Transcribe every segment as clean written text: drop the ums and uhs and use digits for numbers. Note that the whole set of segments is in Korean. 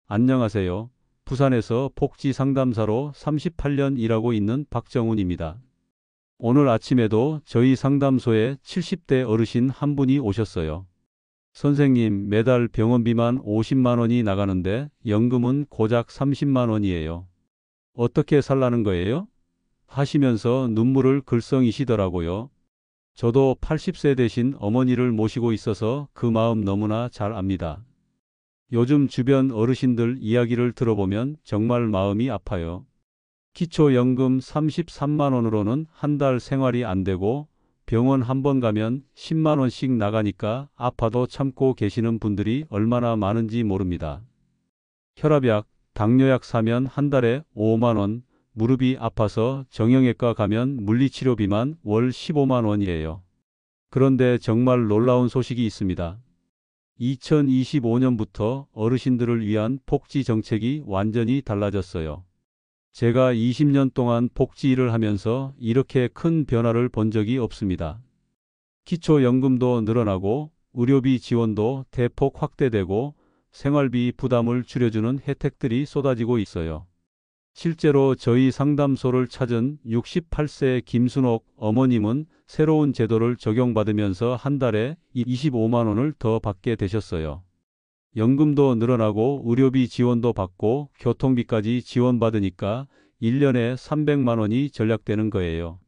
안녕하세요. 부산에서 복지 상담사로 38년 일하고 있는 박정훈입니다. 오늘 아침에도 저희 상담소에 70대 어르신 한 분이 오셨어요. 선생님, 매달 병원비만 50만 원이 나가는데 연금은 고작 30만 원이에요. 어떻게 살라는 거예요? 하시면서 눈물을 글썽이시더라고요. 저도 80세 되신 어머니를 모시고 있어서 그 마음 너무나 잘 압니다. 요즘 주변 어르신들 이야기를 들어보면 정말 마음이 아파요. 기초연금 33만 원으로는 한 달 생활이 안 되고 병원 한 번 가면 10만 원씩 나가니까 아파도 참고 계시는 분들이 얼마나 많은지 모릅니다. 혈압약, 당뇨약 사면 한 달에 5만 원, 무릎이 아파서 정형외과 가면 물리치료비만 월 15만 원이에요. 그런데 정말 놀라운 소식이 있습니다. 2025년부터 어르신들을 위한 복지 정책이 완전히 달라졌어요. 제가 20년 동안 복지 일을 하면서 이렇게 큰 변화를 본 적이 없습니다. 기초연금도 늘어나고 의료비 지원도 대폭 확대되고 생활비 부담을 줄여주는 혜택들이 쏟아지고 있어요. 실제로 저희 상담소를 찾은 68세 김순옥 어머님은 새로운 제도를 적용받으면서 한 달에 25만 원을 더 받게 되셨어요. 연금도 늘어나고 의료비 지원도 받고 교통비까지 지원받으니까 1년에 300만 원이 절약되는 거예요.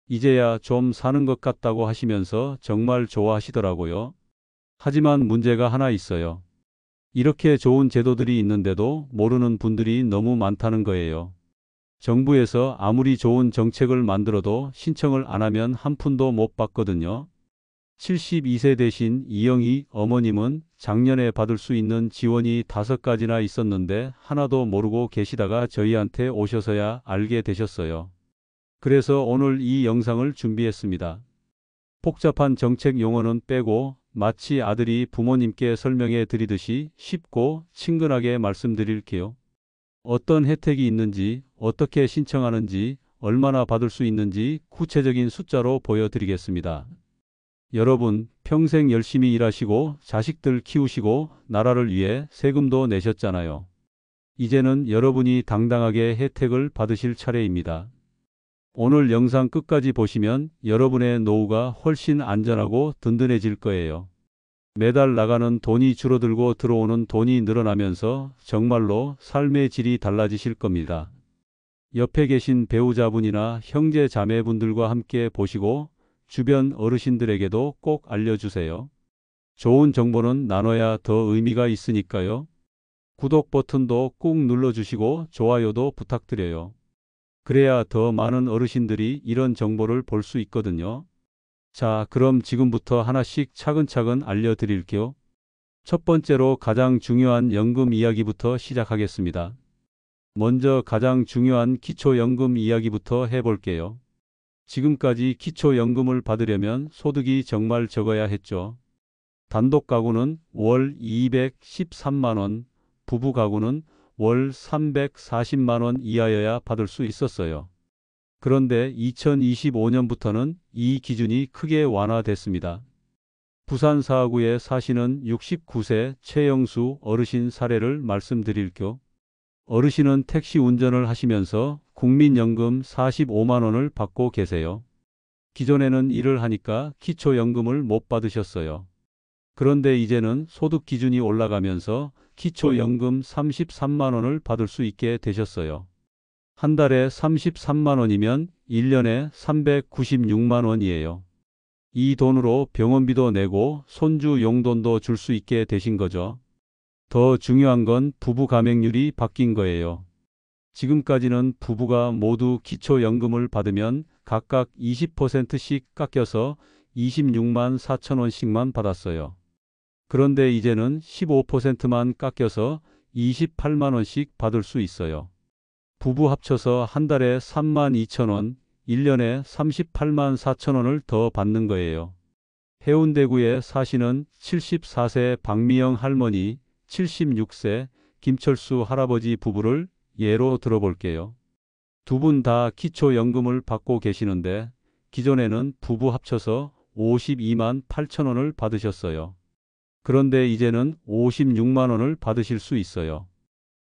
이제야 좀 사는 것 같다고 하시면서 정말 좋아하시더라고요. 하지만 문제가 하나 있어요. 이렇게 좋은 제도들이 있는데도 모르는 분들이 너무 많다는 거예요. 정부에서 아무리 좋은 정책을 만들어도 신청을 안 하면 한 푼도 못 받거든요. 72세 되신 이영희 어머님은 작년에 받을 수 있는 지원이 5가지나 있었는데 하나도 모르고 계시다가 저희한테 오셔서야 알게 되셨어요. 그래서 오늘 이 영상을 준비했습니다. 복잡한 정책 용어는 빼고 마치 아들이 부모님께 설명해 드리듯이 쉽고 친근하게 말씀드릴게요. 어떤 혜택이 있는지, 어떻게 신청하는지, 얼마나 받을 수 있는지 구체적인 숫자로 보여드리겠습니다. 여러분, 평생 열심히 일하시고 자식들 키우시고 나라를 위해 세금도 내셨잖아요. 이제는 여러분이 당당하게 혜택을 받으실 차례입니다. 오늘 영상 끝까지 보시면 여러분의 노후가 훨씬 안전하고 든든해질 거예요. 매달 나가는 돈이 줄어들고 들어오는 돈이 늘어나면서 정말로 삶의 질이 달라지실 겁니다. 옆에 계신 배우자분이나 형제 자매분들과 함께 보시고 주변 어르신들에게도 꼭 알려주세요. 좋은 정보는 나눠야 더 의미가 있으니까요. 구독 버튼도 꾹 눌러주시고 좋아요도 부탁드려요. 그래야 더 많은 어르신들이 이런 정보를 볼 수 있거든요. 자, 그럼 지금부터 하나씩 차근차근 알려드릴게요. 첫 번째로 가장 중요한 연금 이야기부터 시작하겠습니다. 먼저 가장 중요한 기초연금 이야기부터 해볼게요. 지금까지 기초연금을 받으려면 소득이 정말 적어야 했죠. 단독 가구는 월 213만 원, 부부 가구는 월 340만 원 이하여야 받을 수 있었어요. 그런데 2025년부터는 이 기준이 크게 완화됐습니다. 부산 사하구에 사시는 69세 최영수 어르신 사례를 말씀드릴게요. 어르신은 택시 운전을 하시면서 국민연금 45만 원을 받고 계세요. 기존에는 일을 하니까 기초연금을 못 받으셨어요. 그런데 이제는 소득 기준이 올라가면서 기초연금 33만 원을 받을 수 있게 되셨어요. 한 달에 33만 원이면 1년에 396만 원이에요. 이 돈으로 병원비도 내고 손주 용돈도 줄 수 있게 되신 거죠. 더 중요한 건 부부 감액률이 바뀐 거예요. 지금까지는 부부가 모두 기초연금을 받으면 각각 20%씩 깎여서 26만 4천 원씩만 받았어요. 그런데 이제는 15%만 깎여서 28만 원씩 받을 수 있어요. 부부 합쳐서 한 달에 3만 2천 원, 1년에 38만 4천 원을 더 받는 거예요. 해운대구에 사시는 74세 박미영 할머니, 76세 김철수 할아버지 부부를 예로 들어볼게요. 두 분 다 기초연금을 받고 계시는데 기존에는 부부 합쳐서 52만 8천 원을 받으셨어요. 그런데 이제는 56만 원을 받으실 수 있어요.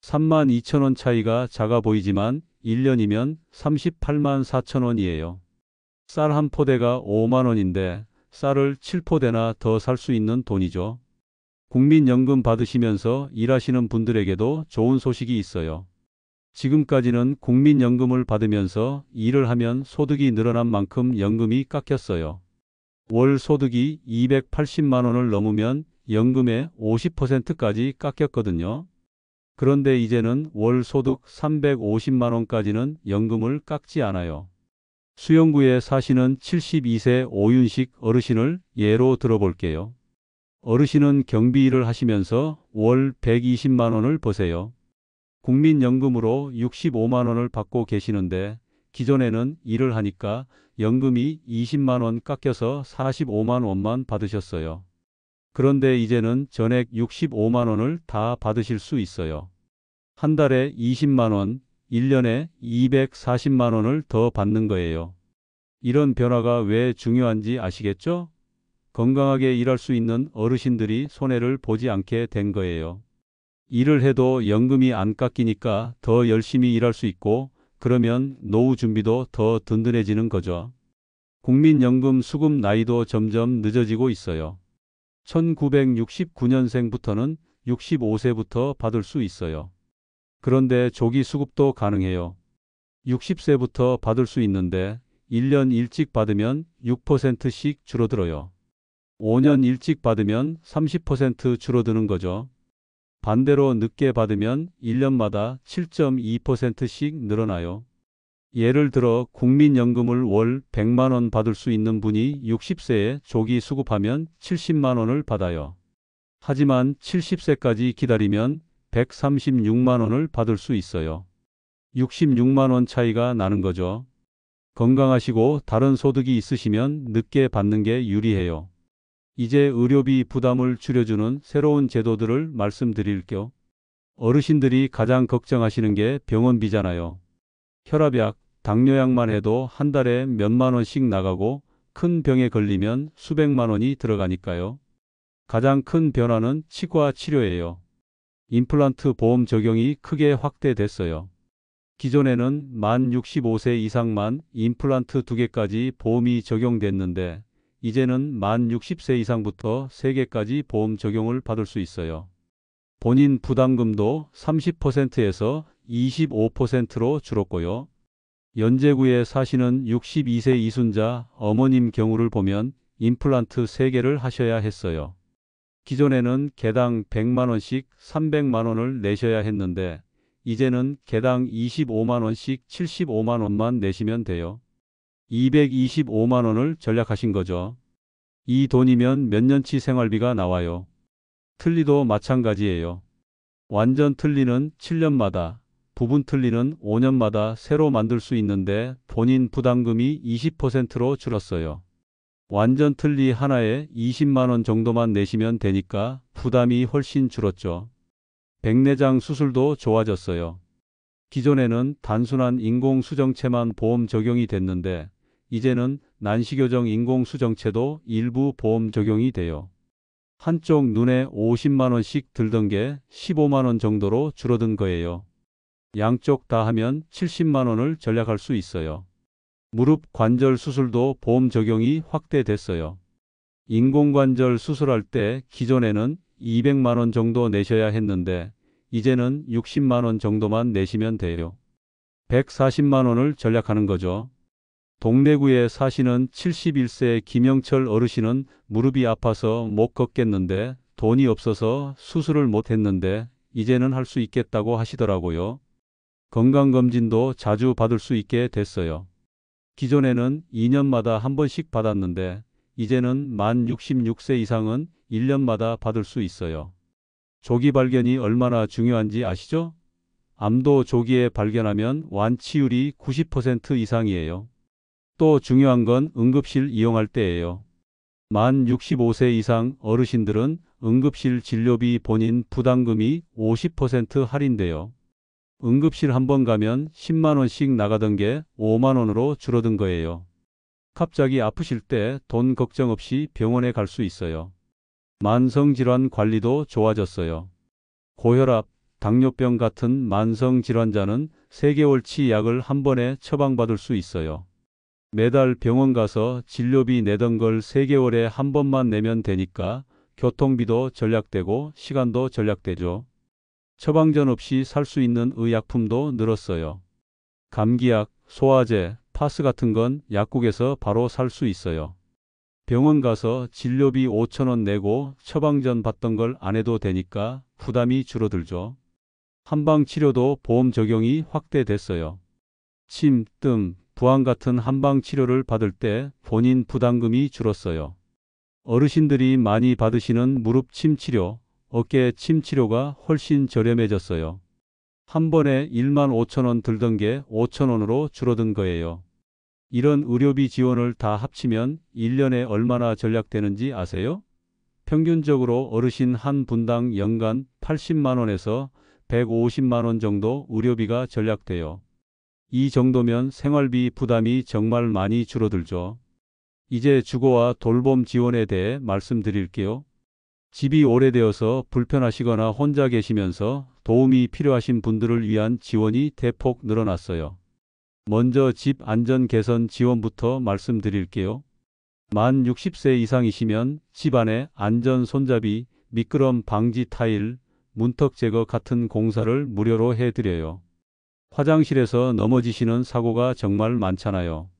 32,000원 차이가 작아 보이지만 1년이면 38만 4천 원이에요. 쌀 한 포대가 5만 원인데 쌀을 7포대나 더 살 수 있는 돈이죠. 국민연금 받으시면서 일하시는 분들에게도 좋은 소식이 있어요. 지금까지는 국민연금을 받으면서 일을 하면 소득이 늘어난 만큼 연금이 깎였어요. 월 소득이 280만 원을 넘으면 연금의 50%까지 깎였거든요. 그런데 이제는 월 소득 350만 원까지는 연금을 깎지 않아요. 수영구에 사시는 72세 오윤식 어르신을 예로 들어볼게요. 어르신은 경비 일을 하시면서 월 120만 원을 버세요. 국민연금으로 65만 원을 받고 계시는데 기존에는 일을 하니까 연금이 20만 원 깎여서 45만 원만 받으셨어요. 그런데 이제는 전액 65만 원을 다 받으실 수 있어요. 한 달에 20만 원, 1년에 240만 원을 더 받는 거예요. 이런 변화가 왜 중요한지 아시겠죠? 건강하게 일할 수 있는 어르신들이 손해를 보지 않게 된 거예요. 일을 해도 연금이 안 깎이니까 더 열심히 일할 수 있고 그러면 노후 준비도 더 든든해지는 거죠. 국민연금 수급 나이도 점점 늦어지고 있어요. 1969년생부터는 65세부터 받을 수 있어요. 그런데 조기 수급도 가능해요. 60세부터 받을 수 있는데 1년 일찍 받으면 6%씩 줄어들어요. 5년 일찍 받으면 30% 줄어드는 거죠. 반대로 늦게 받으면 1년마다 7.2%씩 늘어나요. 예를 들어 국민연금을 월 100만 원 받을 수 있는 분이 60세에 조기 수급하면 70만 원을 받아요. 하지만 70세까지 기다리면 136만 원을 받을 수 있어요. 66만 원 차이가 나는 거죠. 건강하시고 다른 소득이 있으시면 늦게 받는 게 유리해요. 이제 의료비 부담을 줄여주는 새로운 제도들을 말씀드릴게요. 어르신들이 가장 걱정하시는 게 병원비잖아요. 혈압약, 당뇨약만 해도 한 달에 몇만 원씩 나가고 큰 병에 걸리면 수백만 원이 들어가니까요. 가장 큰 변화는 치과 치료예요. 임플란트 보험 적용이 크게 확대됐어요. 기존에는 만 65세 이상만 임플란트 2개까지 보험이 적용됐는데 이제는 만 60세 이상부터 3개까지 보험 적용을 받을 수 있어요. 본인 부담금도 30%에서 25%로 줄었고요. 연제구에 사시는 62세 이순자 어머님 경우를 보면 임플란트 3개를 하셔야 했어요. 기존에는 개당 100만 원씩 300만 원을 내셔야 했는데 이제는 개당 25만 원씩 75만 원만 내시면 돼요. 225만 원을 절약하신 거죠. 이 돈이면 몇 년치 생활비가 나와요. 틀니도 마찬가지예요. 완전 틀니는 7년마다, 부분 틀니는 5년마다 새로 만들 수 있는데 본인 부담금이 20%로 줄었어요. 완전 틀니 하나에 20만 원 정도만 내시면 되니까 부담이 훨씬 줄었죠. 백내장 수술도 좋아졌어요. 기존에는 단순한 인공수정체만 보험 적용이 됐는데 이제는 난시교정 인공수정체도 일부 보험 적용이 돼요. 한쪽 눈에 50만 원씩 들던 게 15만 원 정도로 줄어든 거예요. 양쪽 다 하면 70만 원을 절약할 수 있어요. 무릎 관절 수술도 보험 적용이 확대됐어요. 인공관절 수술할 때 기존에는 200만 원 정도 내셔야 했는데 이제는 60만 원 정도만 내시면 돼요. 140만 원을 절약하는 거죠. 동래구에 사시는 71세 김영철 어르신은 무릎이 아파서 못 걷겠는데 돈이 없어서 수술을 못 했는데 이제는 할 수 있겠다고 하시더라고요. 건강검진도 자주 받을 수 있게 됐어요. 기존에는 2년마다 한 번씩 받았는데 이제는 만 66세 이상은 1년마다 받을 수 있어요. 조기 발견이 얼마나 중요한지 아시죠? 암도 조기에 발견하면 완치율이 90% 이상이에요. 또 중요한 건 응급실 이용할 때예요. 만 65세 이상 어르신들은 응급실 진료비 본인 부담금이 50% 할인돼요. 응급실 한 번 가면 10만 원씩 나가던 게 5만 원으로 줄어든 거예요. 갑자기 아프실 때 돈 걱정 없이 병원에 갈 수 있어요. 만성질환 관리도 좋아졌어요. 고혈압, 당뇨병 같은 만성 질환자는 3개월치 약을 한 번에 처방받을 수 있어요. 매달 병원 가서 진료비 내던 걸 3개월에 한 번만 내면 되니까 교통비도 절약되고 시간도 절약되죠. 처방전 없이 살 수 있는 의약품도 늘었어요. 감기약, 소화제, 파스 같은 건 약국에서 바로 살 수 있어요. 병원 가서 진료비 5,000원 내고 처방전 받던 걸 안 해도 되니까 부담이 줄어들죠. 한방 치료도 보험 적용이 확대됐어요. 침, 뜸, 부항 같은 한방 치료를 받을 때 본인 부담금이 줄었어요. 어르신들이 많이 받으시는 무릎 침 치료, 어깨 침 치료가 훨씬 저렴해졌어요. 한 번에 15,000원 들던 게 5,000원으로 줄어든 거예요. 이런 의료비 지원을 다 합치면 1년에 얼마나 절약되는지 아세요? 평균적으로 어르신 한 분당 연간 80만 원에서 150만 원 정도 의료비가 절약돼요. 이 정도면 생활비 부담이 정말 많이 줄어들죠. 이제 주거와 돌봄 지원에 대해 말씀드릴게요. 집이 오래되어서 불편하시거나 혼자 계시면서 도움이 필요하신 분들을 위한 지원이 대폭 늘어났어요. 먼저 집 안전 개선 지원부터 말씀드릴게요. 만 60세 이상이시면 집 안에 안전 손잡이, 미끄럼 방지 타일, 문턱 제거 같은 공사를 무료로 해드려요. 화장실에서 넘어지시는 사고가 정말 많잖아요.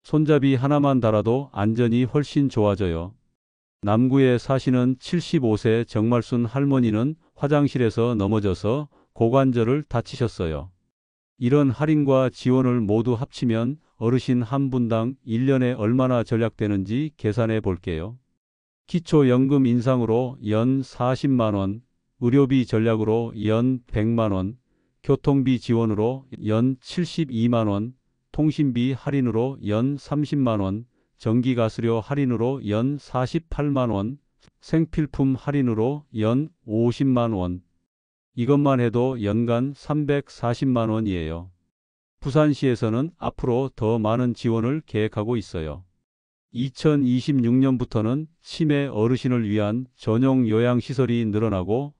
손잡이 하나만 달아도 안전이 훨씬 좋아져요. 남구에 사시는 75세 정말순 할머니는 화장실에서 넘어져서 고관절을 다치셨어요. 이런 할인과 지원을 모두 합치면 어르신 한 분당 1년에 얼마나 절약되는지 계산해 볼게요. 기초연금 인상으로 연 40만 원, 의료비 전략으로 연 100만 원, 교통비 지원으로 연 72만 원, 통신비 할인으로 연 30만 원, 전기가스료 할인으로 연 48만 원, 생필품 할인으로 연 50만 원. 이것만 해도 연간 340만 원이에요. 부산시에서는 앞으로 더 많은 지원을 계획하고 있어요. 2026년부터는 치매 어르신을 위한 전용 요양시설이 늘어나고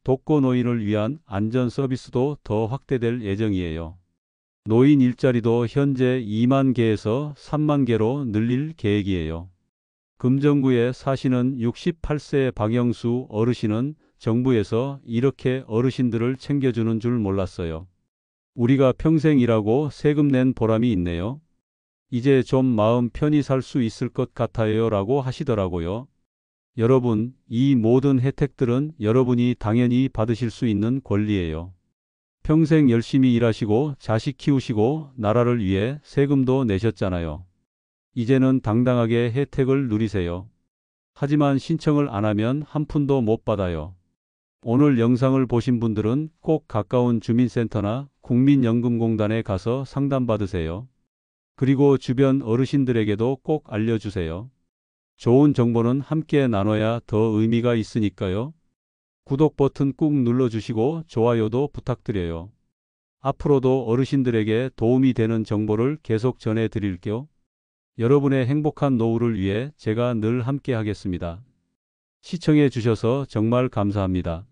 독거노인을 위한 안전 서비스도 더 확대될 예정이에요. 노인 일자리도 현재 2만 개에서 3만 개로 늘릴 계획이에요. 금정구에 사시는 68세 박영수 어르신은 정부에서 이렇게 어르신들을 챙겨주는 줄 몰랐어요. 우리가 평생 일하고 세금 낸 보람이 있네요. 이제 좀 마음 편히 살 수 있을 것 같아요 라고 하시더라고요. 여러분, 이 모든 혜택들은 여러분이 당연히 받으실 수 있는 권리예요. 평생 열심히 일하시고 자식 키우시고 나라를 위해 세금도 내셨잖아요. 이제는 당당하게 혜택을 누리세요. 하지만 신청을 안 하면 한 푼도 못 받아요. 오늘 영상을 보신 분들은 꼭 가까운 주민센터나 국민연금공단에 가서 상담받으세요. 그리고 주변 어르신들에게도 꼭 알려주세요. 좋은 정보는 함께 나눠야 더 의미가 있으니까요. 구독 버튼 꾹 눌러주시고 좋아요도 부탁드려요. 앞으로도 어르신들에게 도움이 되는 정보를 계속 전해드릴게요. 여러분의 행복한 노후를 위해 제가 늘 함께 하겠습니다. 시청해 주셔서 정말 감사합니다.